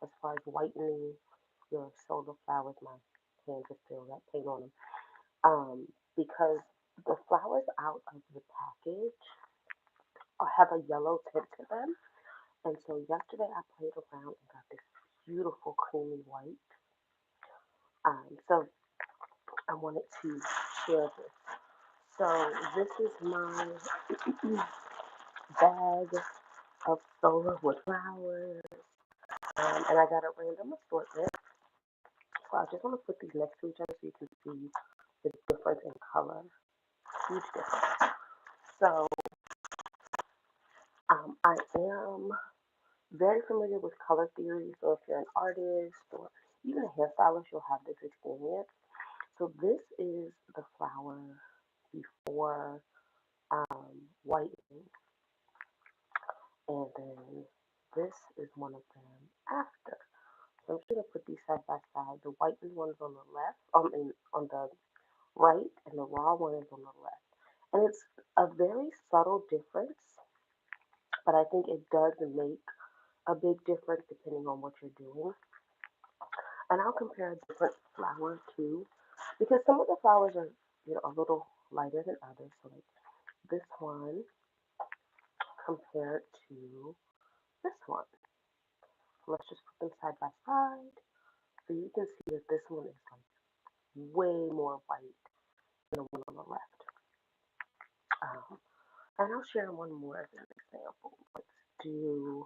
as far as whitening your solar flowers. My hand just still got paint on them. Because the flowers out of the package have a yellow tint to them. And so yesterday I played around and got this beautiful creamy white. So I wanted to share this. So this is my bag of Sola with flowers, and I got a random assortment. So I just want to put these next to each other so you can see the difference in color. Huge difference. So I am very familiar with color theory. So if you're an artist or even a hairstylist, you'll have this experience. So this is the flower before whitening, and then this is one of them after. So I'm just gonna put these side by side. The whitened one is on the left, on the right, and the raw one is on the left. And it's a very subtle difference, but I think it does make a big difference depending on what you're doing. And I'll compare a different flower too, because some of the flowers are, a little lighter than others. So like this one compared to this one. So let's just put them side by side. So you can see that this one is like way more white than the one on the left. Um, and I'll share one more as an example. Let's do,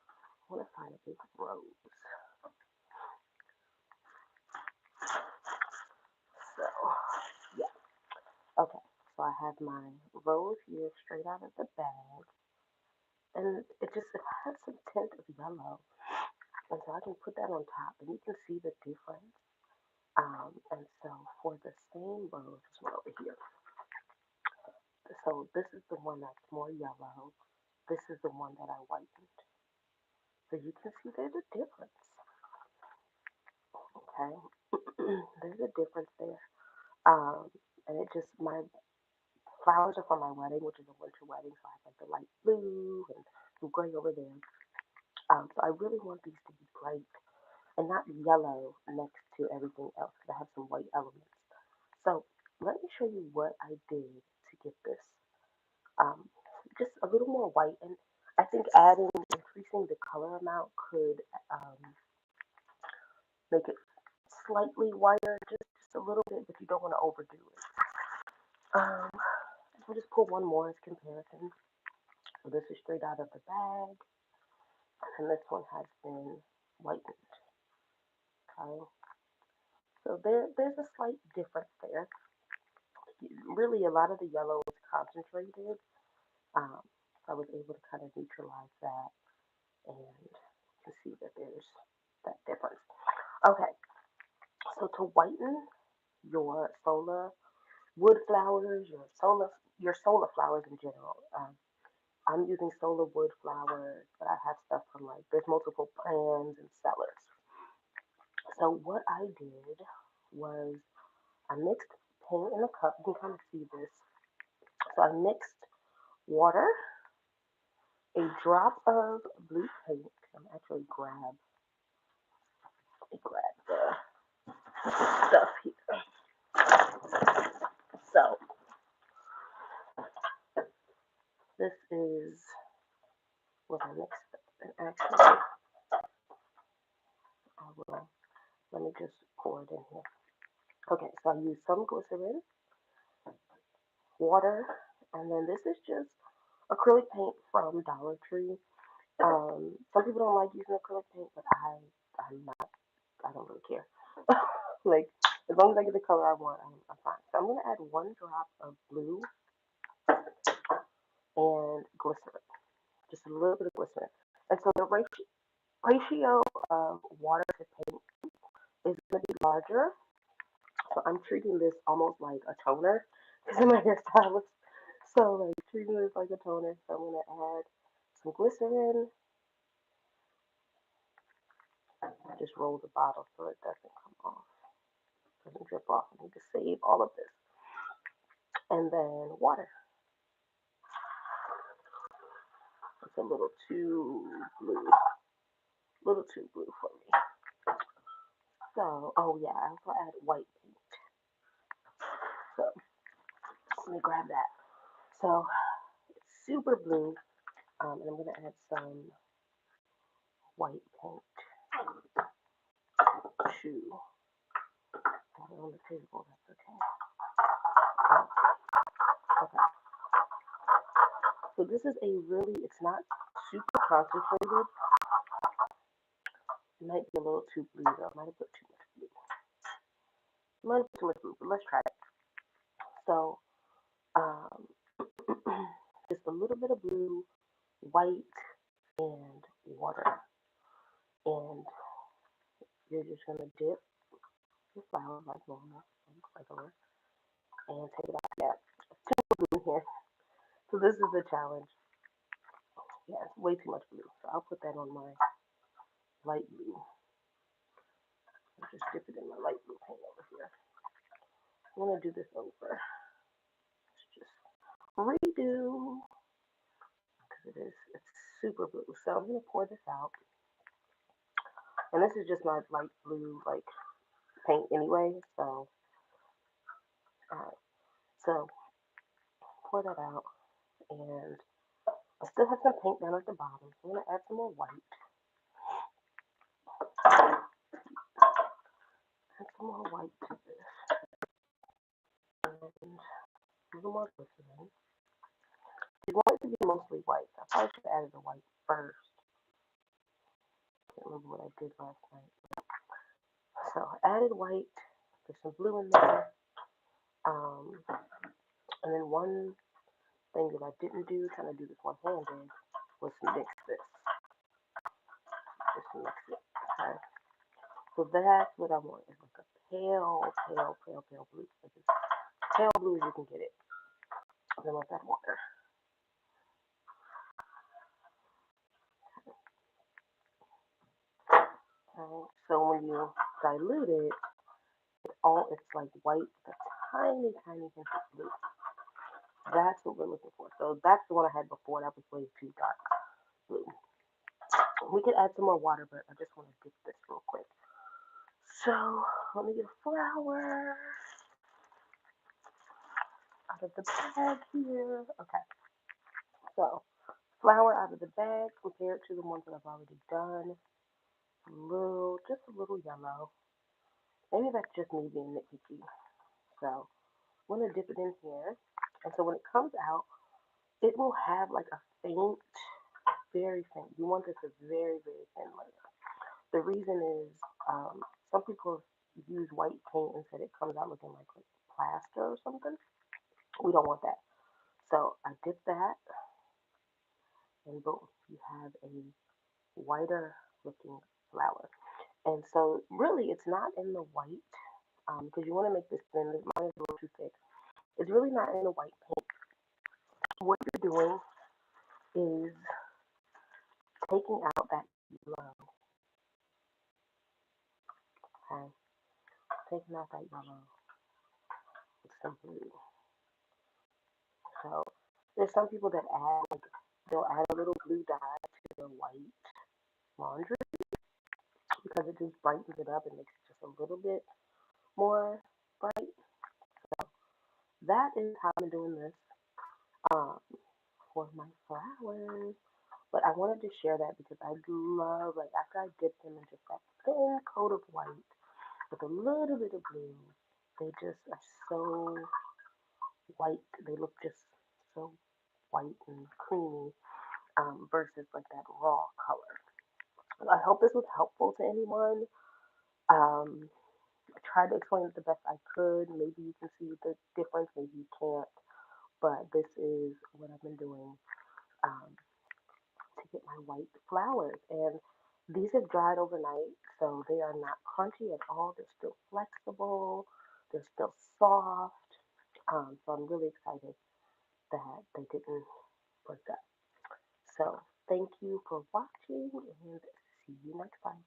I want to find a big rose. So, yeah. Okay. So I have my rose here straight out of the bag. And it has some tint of yellow. And so I can put that on top and you can see the difference. And so for the same rose, this one over here. So this is the one that's more yellow. This is the one that I whitened. So you can see there's a difference. Okay. There's a difference there. Um, and it just, my flowers are for my wedding, which is a winter wedding. So I have like the light blue and some gray over there. So I really want these to be bright and not yellow next to everything else because I have some white elements. So let me show you what I did to get this um, just a little more white. And I think increasing the color amount could make it slightly whiter, just a little bit, but you don't want to overdo it. Um, we'll just pull one more as comparison. So this is straight out of the bag, and this one has been whitened. Okay, so there's a slight difference there. Really, a lot of the yellow is concentrated. Um, so I was able to kind of neutralize that and to see that there's that difference. Okay, so to whiten your solar wood flowers, your solar flowers in general. I'm using solar wood flowers, but I have stuff from like there's multiple brands and sellers. So what I did was I mixed paint in a cup. You can kind of see this. So I mixed water, a drop of blue paint. I'm actually grab the stuff here. So this is what I mixed. And actually, I will let me just pour it in here. Okay, so I used some glycerin, water, and then this is just acrylic paint from Dollar Tree. Some people don't like using acrylic paint, but I'm not. I don't really care. Like as long as I get the color I want, I'm fine. So I'm gonna add one drop of blue and glycerin, just a little bit of glycerin. And so the ratio of water to paint is gonna be larger. So I'm treating this almost like a toner because I'm a hairstylist. So like treating this like a toner. So I'm gonna add some glycerin. Just roll the bottle so it doesn't come off, doesn't drip off. I need to save all of this. And then water. It's a little too blue. A little too blue for me. So, oh yeah, I also add white paint. So let me grab that. So it's super blue. And I'm gonna add some white paint to got it on the table. That's okay. Oh, okay. So this is a really, it's not super concentrated. It might be a little too blue though. I might have put too much blue. Might have put too much blue, but let's try it. So, um, just a little bit of blue, white, and water. And you're just gonna dip your flour like normal, like regular, and take it out. Yeah, too much blue here. So this is the challenge. Yeah, it's way too much blue. So I'll put that on my light blue. I'll just dip it in my light blue paint over here. I'm gonna do this over. Let's just redo because it's super blue. So I'm gonna pour this out, and this is just my light blue like paint anyway. So alright, so pour that out, and I still have some paint down at the bottom. So I'm gonna add some more white, add some more white to this, and a little more glycerin. You want it to be mostly white. I probably should have added the white first. Can't remember what I did last night. So I added white. There's some blue in there. Um, and then one thing that I didn't do, trying to do this one handed, was mix this. Just mix it. Okay. So that's what I want. It's like a pale blue. Like as pale blue as you can get it. And then let that water. Okay. So when you dilute it, it's like white with a tiny hint of blue. That's what we're looking for. So that's the one I had before. That was way too dark blue. We could add some more water, but I just want to dip this real quick. So let me get flour out of the bag here. Okay, so flour out of the bag compared to the ones that I've already done. Just a little yellow. Maybe that's just me being nitpicky. So I'm gonna dip it in here, and so when it comes out, it will have like a faint, very faint. You want this a very thin layer. The reason is some people use white paint and said it comes out looking like plaster or something. We don't want that. So I dip that, and boom, you have a whiter looking flower. And so really, it's not in the white because you want to make this thin. Mine is a little too thick. It's really not in the white paint. What you're doing is taking out that yellow. Okay, taking out that yellow with some blue. So there's some people that they'll add a little blue dye to their white laundry because it just brightens it up and makes it just a little bit more bright. So that is how I'm doing this um, for my flowers. But I wanted to share that because I love, like, after I dip them in just that thin coat of white with a little bit of blue, they just are so white. They look just so white and creamy versus like that raw color. I hope this was helpful to anyone. Um, I tried to explain it the best I could. Maybe you can see the difference, maybe you can't. But this is what I've been doing um, to get my white flowers. And these have dried overnight, so they are not crunchy at all. They're still flexible. They're still soft. So I'm really excited that they didn't break up. So thank you for watching and see you next time.